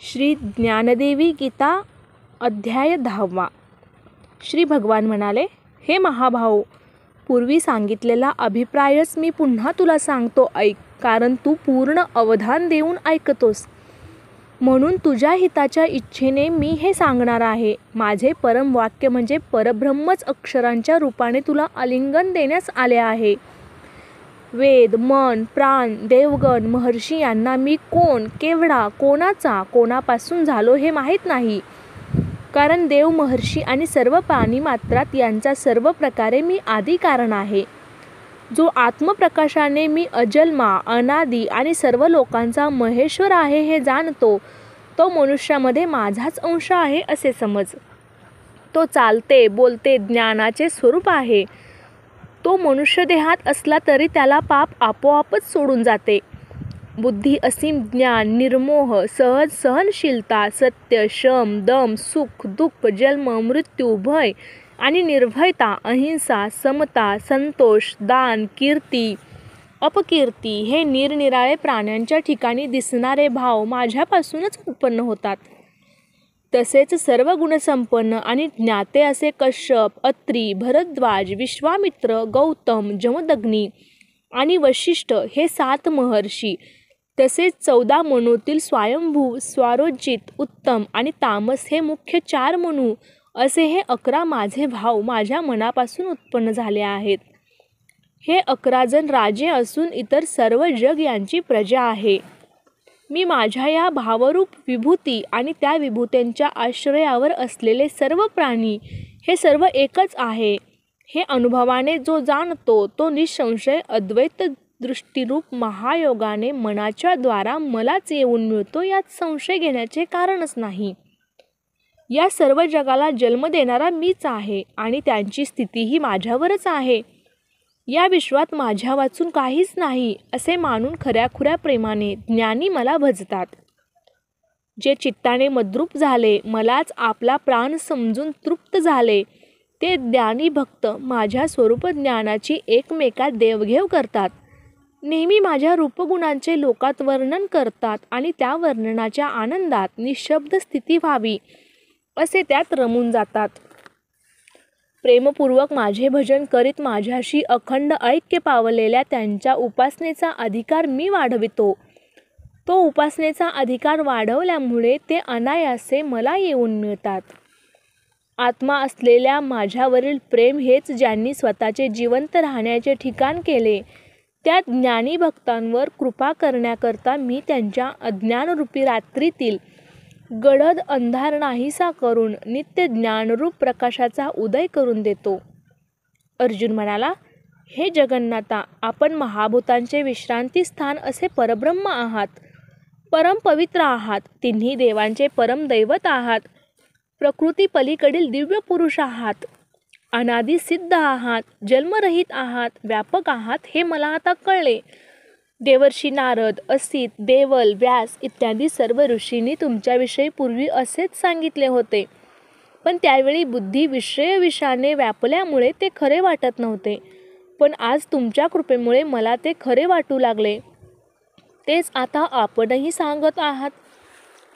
श्री ज्ञानदेवी गीता अध्याय 10. श्री भगवान म्हणाले, हे महाभाऊ, पूर्वी सांगितलेला अभिप्रायच मी पुन्हा तुला सांगतो, ऐक, कारण तू पूर्ण अवधान देऊन ऐकतोस. म्हणून तुझ्या हिताच्या इच्छेने मी हे सांगणार आहे. माझे परम वाक्य म्हणजे परब्रह्मच अक्षरांच्या रूपाने तुला आलिंगन देण्यास आले आहे. वेद, मन, प्राण, देवगण, महर्षी यांना मी कोण, केवढा, कोणाचा, कोणापासून झालो हे माहीत नाही. कारण देव, महर्षी आणि सर्व प्राणीमात्रात यांचा सर्व प्रकारे मी आदी कारण आहे. जो आत्मप्रकाशाने मी अजन्मा, अनादी आणि सर्व लोकांचा महेश्वर आहे हे जाणतो, तो मनुष्यामध्ये माझाच अंश आहे असे समज. तो चालते, बोलते, ज्ञानाचे स्वरूप आहे. तो मनुष्यदेहात असला तरी त्याला पाप आपोआपच सोडून जाते. बुद्धी, असीम ज्ञान, निर्मोह, सहज सहनशीलता, सत्य, शम, दम, सुख, दुःख, जन्म, मृत्यू, भय आणि निर्भयता, अहिंसा, समता, संतोष, दान, कीर्ती, अपकीर्ती हे निरनिराळे प्राण्यांच्या ठिकाणी दिसणारे भाव माझ्यापासूनच उत्पन्न होतात. तसेच सर्व गुणसंपन्न आणि ज्ञाते असे कश्यप, अत्री, भरद्वाज, विश्वामित्र, गौतम, जमदग्नी आणि वशिष्ठ हे 7 महर्षी, तसेच 14 मनूतील स्वयंभू, स्वारोचित, उत्तम आणि तामस हे मुख्य 4 मनू असे हे 11 माझे भाव माझ्या मनापासून उत्पन्न झाले आहेत. हे 11 जण राजे असून इतर सर्व जग यांची प्रजा आहे. मी माझ्या या भावरूप विभूती आणि त्या विभूत्यांच्या आश्रयावर असलेले सर्व प्राणी हे सर्व एकच आहे हे अनुभवाने जो जाणतो, तो निःसंशय अद्वैत दृष्टीरूप महायोगाने मनाच्या द्वारा मलाच येऊन मिळतो, यात संशय घेण्याचे कारणच नाही. या सर्व जगाला जन्म देणारा मीच आहे आणि त्यांची स्थितीही माझ्यावरच आहे. या विश्वात माझ्या वाचून काहीच नाही असे मानून खऱ्याखुऱ्या प्रेमाने ज्ञानी मला भजतात. जे चित्ताने मद्रूप झाले, मलाच आपला प्राण समजून तृप्त झाले, ते ज्ञानी भक्त माझ्या स्वरूप ज्ञानाची एकमेकात देवघेव करतात. नेहमी माझ्या रूपगुणांचे लोकात वर्णन करतात आणि त्या वर्णनाच्या आनंदात निःशब्द स्थिती व्हावी असे त्यात रमून जातात. प्रेमपूर्वक माझे भजन करीत माझ्याशी अखंड ऐक्य पावलेल्या त्यांच्या उपासनेचा अधिकार मी वाढवितो. तो उपासनेचा अधिकार वाढवल्यामुळे ते अनायासे मला येऊन मिळतात. आत्मा असलेल्या माझ्यावरील प्रेम हेच ज्यांनी स्वतःचे जिवंत राहण्याचे ठिकाण केले, त्या ज्ञानी भक्तांवर कृपा करण्याकरता मी त्यांच्या अज्ञानरूपी रात्रीतील गडद अंधार नाहीसा करून नित्य ज्ञानरूप प्रकाशाचा उदय करून देतो. अर्जुन म्हणाला, हे जगन्नाथा, आपण महाभूतांचे विश्रांती स्थान असे परब्रह्म आहात. परम पवित्र आहात. तिन्ही देवांचे परम दैवत आहात. प्रकृती पलीकडील दिव्य पुरुष आहात. अनादी सिद्ध आहात. जन्मरहित आहात. व्यापक आहात हे मला आता कळले. देवर्षी नारद, असित, देवल, व्यास इत्यादी सर्व ऋषींनी तुमच्याविषयी पूर्वी असेच सांगितले होते, पण त्यावेळी बुद्धी विषयाने व्यापल्यामुळे ते खरे वाटत नव्हते. पण आज तुमच्या कृपेमुळे मला ते खरे वाटू लागले. तेच आता आपणही सांगत आहात.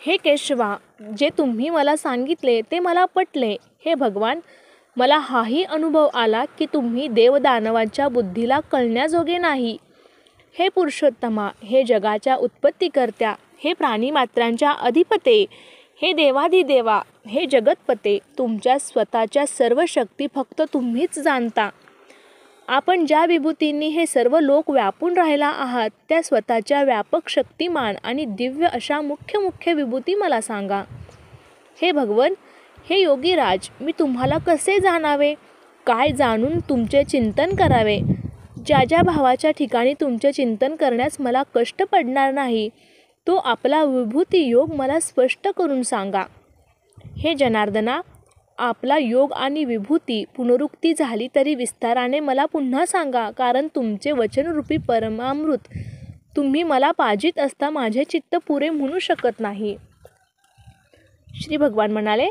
हे केशवा, जे तुम्ही मला सांगितले ते मला पटले. हे भगवान, मला हाही अनुभव आला की तुम्ही देवदानवांच्या बुद्धीला कळण्याजोगे नाही. हे पुरुषोत्तमा, हे जगाच्या उत्पत्तीकर्त्या, हे प्राणीमात्रांच्या अधिपते, हे देवाधिदेवा, हे जगतपते, तुमच्या स्वतःच्या सर्व शक्ती फक्त तुम्हीच जाणता. आपण ज्या विभूतींनी हे सर्व लोक व्यापून राहिला आहात, त्या स्वतःच्या व्यापक, शक्तिमान आणि दिव्य अशा मुख्य विभूती मला सांगा. हे भगवन, हे योगीराज, मी तुम्हाला कसे जाणावे? काय जाणून तुमचे चिंतन करावे? ज्या ज्या भावाच्या ठिकाणी तुमचे चिंतन करण्यास मला कष्ट पडणार नाही, तो आपला विभूती योग मला स्पष्ट करून सांगा. हे जनार्दना, आपला योग आणि विभूती पुनरुक्ती झाली तरी विस्ताराने मला पुन्हा सांगा, कारण तुमचे वचनरूपी परमामृत तुम्ही मला पाजित असता माझे चित्त पुरे म्हणू शकत नाही. श्री भगवान म्हणाले,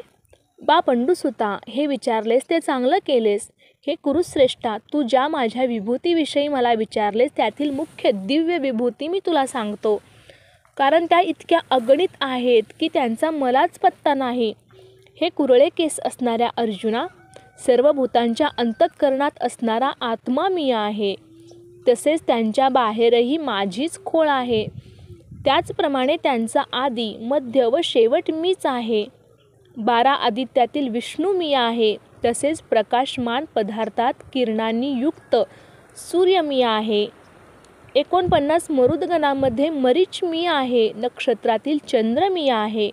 बा पंडुसुता, हे विचारलेस ते चांगलं केलेस. हे कुरुश्रेष्ठा, तू ज्या माझ्या विभूतीविषयी मला विचारलेस त्यातील मुख्य दिव्य विभूती मी तुला सांगतो. कारण त्या इतक्या अगणित आहेत की त्यांचा मलाच पत्ता नाही. हे कुरळे केस असणाऱ्या अर्जुना, सर्व भूतांच्या अंतःकरणात असणारा आत्मा मी आहे. तसेच त्यांच्या बाहेरही माझीच खोळ आहे. त्याचप्रमाणे त्यांचा आदी, मध्य व शेवट मीच आहे. 12 आदित्यातील विष्णू मी आहे. तसेच प्रकाशमान पदार्थात किरणांनी युक्त सूर्य मी आहे. 49 मरुदगणामध्ये मरीच मी आहे. नक्षत्रातील चंद्र मी आहे.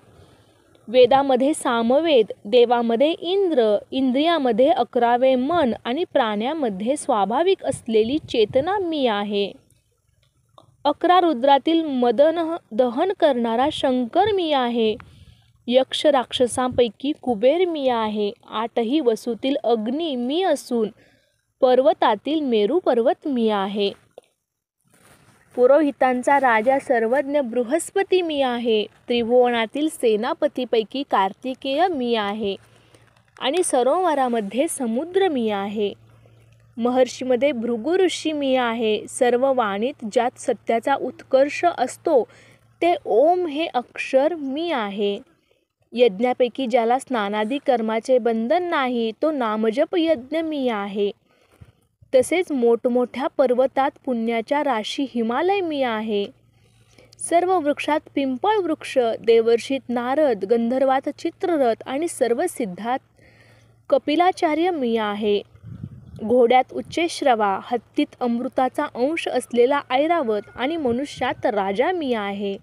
वेदामध्ये सामवेद, देवामध्ये इंद्र, इंद्रियामध्ये 11वे मन आणि प्राण्यामध्ये स्वाभाविक असलेली चेतना मी आहे. 11 रुद्रातील मदन दहन करणारा शंकर मी आहे. यक्ष राक्षसांपैकी कुबेर मी आहे. 8ही वसूतील अग्नी मी असून पर्वतातील मेरू पर्वत मी आहे. पुरोहितांचा राजा सर्वज्ञ बृहस्पती मी आहे. त्रिभुवनातील सेनापतीपैकी कार्तिकेय मी आहे आणि सरोवरामध्ये समुद्र मी आहे. महर्षीमध्ये भृगु ऋषी मी आहे. सर्व वाणीत ज्यात सत्याचा उत्कर्ष असतो ते ओम हे अक्षर मी आहे. यज्ञापैकी ज्याला स्नानादी कर्माचे बंधन नाही तो नामजप यज्ञ मी आहे. तसेच मोठमोठ्या पर्वतात पुण्याच्या राशी हिमालय मी आहे. सर्व वृक्षात पिंपळ वृक्ष, देवर्षीत नारद, गंधर्वात चित्ररथ आणि सर्व सिद्धात कपिलाचार्य मी आहे. घोड्यात उच्चैश्रवा, हत्तीत अमृताचा अंश असलेला ऐरावत आणि मनुष्यात राजा मी आहे.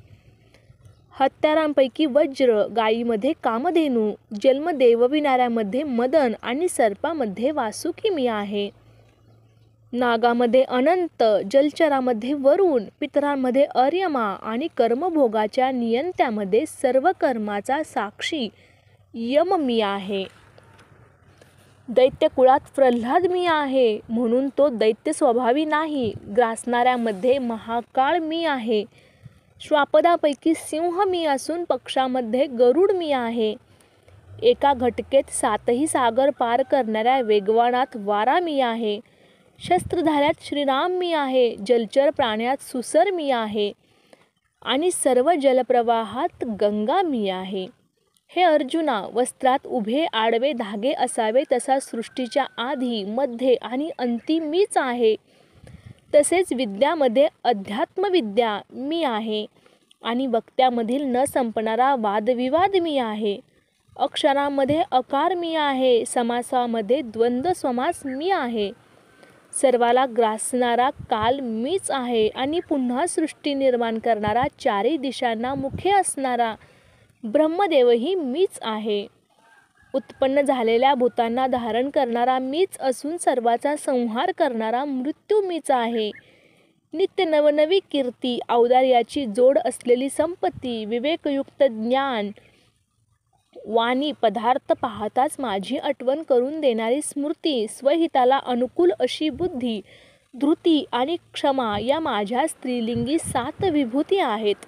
हत्यारांपैकी वज्र, गायीमध्ये कामधेनू, जन्म देवविणाऱ्यामध्ये मदन आणि सर्पामध्ये वासुकी मी आहे. नागामध्ये अनंत, जलचरामध्ये वरुण, पितरांमध्ये अर्यमा आणि कर्मभोगाच्या नियंत्यामध्ये सर्व कर्माचा साक्षी यम मी आहे. दैत्यकुळात प्रल्हाद मी आहे, म्हणून तो दैत्य स्वभावी नाही. ग्रासणाऱ्यामध्ये महाकाळ मी आहे. श्वापदापैकी सिंह मी असून पक्षामध्ये गरुड मी आहे. एका घटकेत 7ही सागर पार करणाऱ्या वेगवानात वारा मी आहे. शस्त्रधाऱ्यात श्रीराम मी आहे. जलचर प्राण्यात सुसर मी आहे आणि सर्व जलप्रवाहात गंगा मी आहे. हे अर्जुना, वस्त्रात उभे आडवे धागे असावे तसा सृष्टीच्या आधी, मध्ये आणि अंती मीच आहे. तसेच विद्यामध्ये अध्यात्मविद्या मी आहे आणि वक्त्यामधील न संपणारा वादविवाद मी आहे. अक्षरांमध्ये अकार मी आहे. समासामध्ये द्वंद्व समास मी आहे. सर्वाला ग्रासणारा काल मीच आहे आणि पुन्हा सृष्टी निर्माण करणारा, चारी दिशांना मुखे असणारा ब्रह्मदेवही मीच आहे. उत्पन्न झालेल्या भूतांना धारण करणारा मीच असून सर्वाचा संहार करणारा मृत्यू मीच आहे. नित्य नवनवी कीर्ती, औदार्याची जोड असलेली संपत्ती, विवेकयुक्त ज्ञान, वाणी, पदार्थ पाहताच माझी आठवण करून देणारी स्मृती, स्वहिताला अनुकूल अशी बुद्धी, धृती आणि क्षमा या माझ्या स्त्रीलिंगी 7 विभूती आहेत.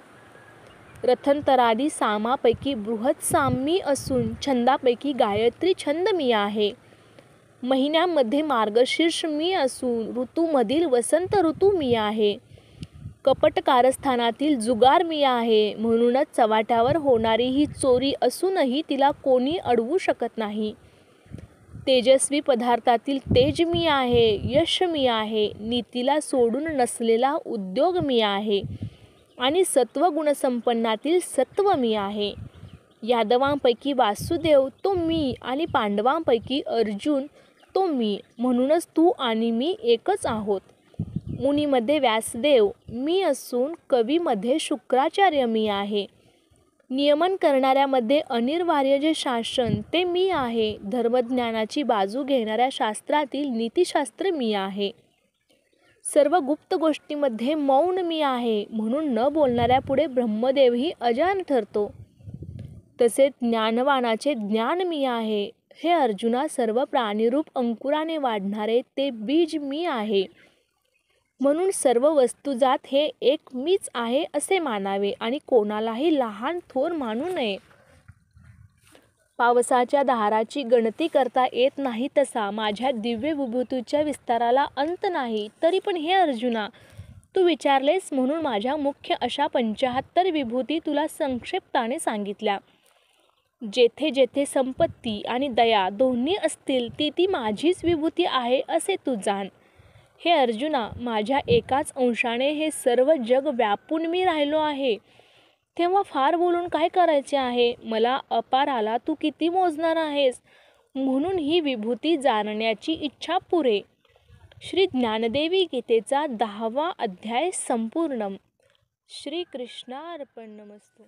रथंतरादी सामापैकी बृहत साम मी असून छंदापैकी गायत्री छंद मी आहे. महिन्यामध्ये मार्गशीर्ष मी असून ऋतूमधील वसंत ऋतू मी आहे. कपट कारस्थानातील जुगार मी आहे. म्हणूनच चव्हाट्यावर होणारी ही चोरी असूनही तिला कोणी अडवू शकत नाही. तेजस्वी पदार्थातील तेज मी आहे. यश मी आहे. नीतीला सोडून नसलेला उद्योग मी आहे आणि सत्वगुणसंपन्नातील सत्व मी आहे. यादवांपैकी वासुदेव तो मी आणि पांडवांपैकी अर्जुन तो मी. म्हणूनच तू आणि मी एकच आहोत. मुनीमध्ये व्यासदेव मी असून कवीमध्ये शुक्राचार्य मी आहे. नियमन करणाऱ्यामध्ये अनिर्वार्य जे शासन ते मी आहे. धर्मज्ञानाची बाजू घेणाऱ्या शास्त्रातील नीतिशास्त्र मी आहे. सर्व गुप्त गोष्टीमध्ये मौन मी आहे. म्हणून न बोलणाऱ्या पुढे ब्रह्मदेवही अजान ठरतो. तसे ज्ञानवानाचे ज्ञान मी आहे. हे अर्जुना, सर्व प्राणीरूप अंकुराने वाढणारे ते बीज मी आहे. म्हणून सर्व वस्तुजात हे एक मीच आहे असे मानावे आणि कोणालाही लहान थोर मानू नये. पावसाच्या धाराची गणती करता येत नाही तसा माझ्या दिव्य विभूतीच्या विस्ताराला अंत नाही. तरी पण हे अर्जुना, तू विचारलेस म्हणून माझ्या मुख्य अशा 75 विभूती तुला संक्षिप्ताने सांगितल्या. जेथे जेथे संपत्ती आणि दया दोन्ही असतील ती माझीच विभूती आहे असे तू जाण. हे अर्जुना, माझ्या एकाच अंशाने हे सर्व जग व्यापून मी राहिलो आहे. तेव्हा फार बोलून काय करायचे आहे? मला अपाराला तू किती मोजणार आहेस? म्हणून ही विभूती जाणण्याची इच्छा पुरे. श्री ज्ञानदेवी गीतेचा 10वा अध्याय संपूर्णम. श्री कृष्णार्पणमस्तु.